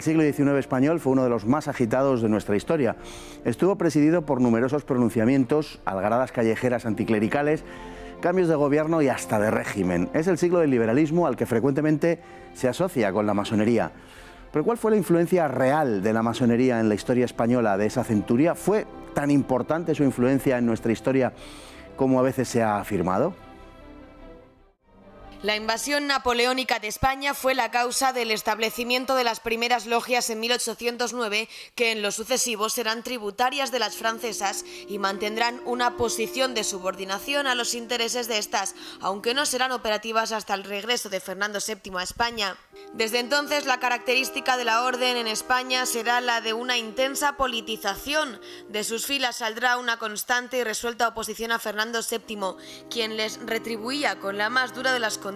el siglo XIX español fue uno de los más agitados de nuestra historia. Estuvo presidido por numerosos pronunciamientos, algaradas callejeras anticlericales, cambios de gobierno y hasta de régimen. Es el siglo del liberalismo al que frecuentemente se asocia con la masonería. Pero ¿cuál fue la influencia real de la masonería en la historia española de esa centuria? ¿Fue tan importante su influencia en nuestra historia como a veces se ha afirmado? La invasión napoleónica de España fue la causa del establecimiento de las primeras logias en 1809, que en lo sucesivo serán tributarias de las francesas y mantendrán una posición de subordinación a los intereses de estas, aunque no serán operativas hasta el regreso de Fernando VII a España. Desde entonces, la característica de la orden en España será la de una intensa politización. De sus filas saldrá una constante y resuelta oposición a Fernando VII, quien les retribuía con la más dura de las condenas.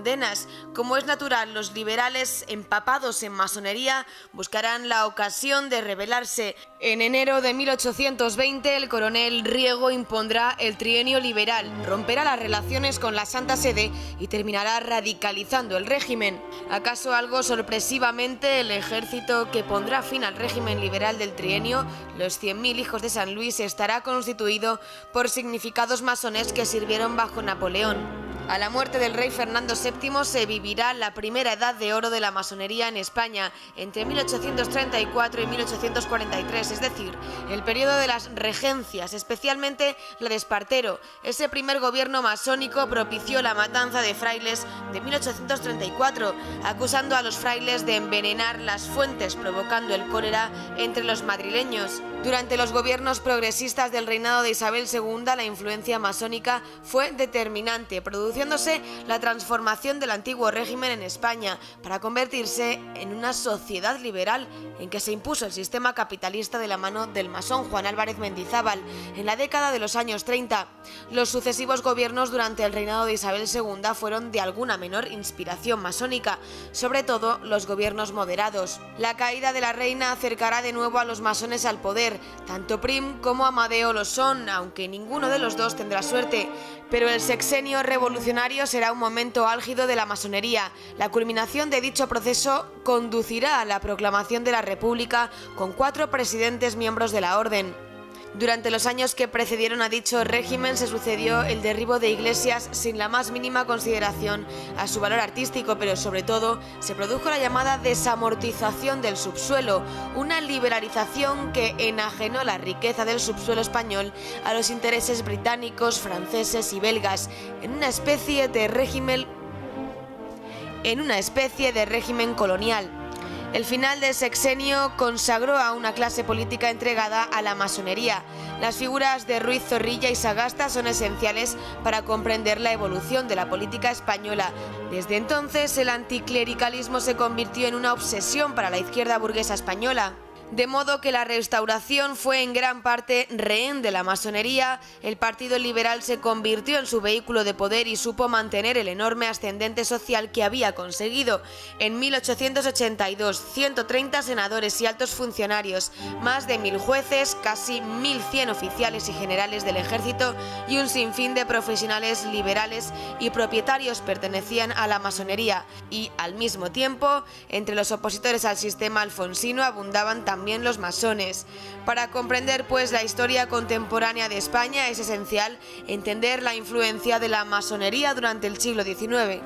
Como es natural, los liberales empapados en masonería buscarán la ocasión de rebelarse. En enero de 1820, el coronel Riego impondrá el trienio liberal, romperá las relaciones con la Santa Sede y terminará radicalizando el régimen. ¿Acaso algo sorpresivamente el ejército que pondrá fin al régimen liberal del trienio, los 100.000 hijos de San Luis, estará constituido por significados masones que sirvieron bajo Napoleón? A la muerte del rey Fernando VII se vivirá la primera edad de oro de la masonería en España, entre 1834 y 1843, es decir, el periodo de las regencias, especialmente la de Espartero. Ese primer gobierno masónico propició la matanza de frailes de 1834, acusando a los frailes de envenenar las fuentes, provocando el cólera entre los madrileños. Durante los gobiernos progresistas del reinado de Isabel II, la influencia masónica fue determinante, produciéndose la transformación del antiguo régimen en España para convertirse en una sociedad liberal en que se impuso el sistema capitalista de la mano del masón Juan Álvarez Mendizábal en la década de los años 30. Los sucesivos gobiernos durante el reinado de Isabel II fueron de alguna menor inspiración masónica, sobre todo los gobiernos moderados. La caída de la reina acercará de nuevo a los masones al poder. Tanto Prim como Amadeo lo son, aunque ninguno de los dos tendrá suerte. Pero el sexenio revolucionario será un momento álgido de la masonería. La culminación de dicho proceso conducirá a la proclamación de la República con 4 presidentes miembros de la orden. Durante los años que precedieron a dicho régimen se sucedió el derribo de iglesias sin la más mínima consideración a su valor artístico, pero sobre todo se produjo la llamada desamortización del subsuelo, una liberalización que enajenó la riqueza del subsuelo español a los intereses británicos, franceses y belgas, en una especie de régimen colonial. El final del sexenio consagró a una clase política entregada a la masonería. Las figuras de Ruiz Zorrilla y Sagasta son esenciales para comprender la evolución de la política española. Desde entonces, el anticlericalismo se convirtió en una obsesión para la izquierda burguesa española. De modo que la Restauración fue en gran parte rehén de la masonería. El Partido Liberal se convirtió en su vehículo de poder y supo mantener el enorme ascendente social que había conseguido. En 1882, 130 senadores y altos funcionarios, más de 1.000 jueces, casi 1.100 oficiales y generales del ejército y un sinfín de profesionales liberales y propietarios pertenecían a la masonería. Y, al mismo tiempo, entre los opositores al sistema alfonsino abundaban también los masones. Para comprender, pues, la historia contemporánea de España es esencial entender la influencia de la masonería durante el siglo XIX.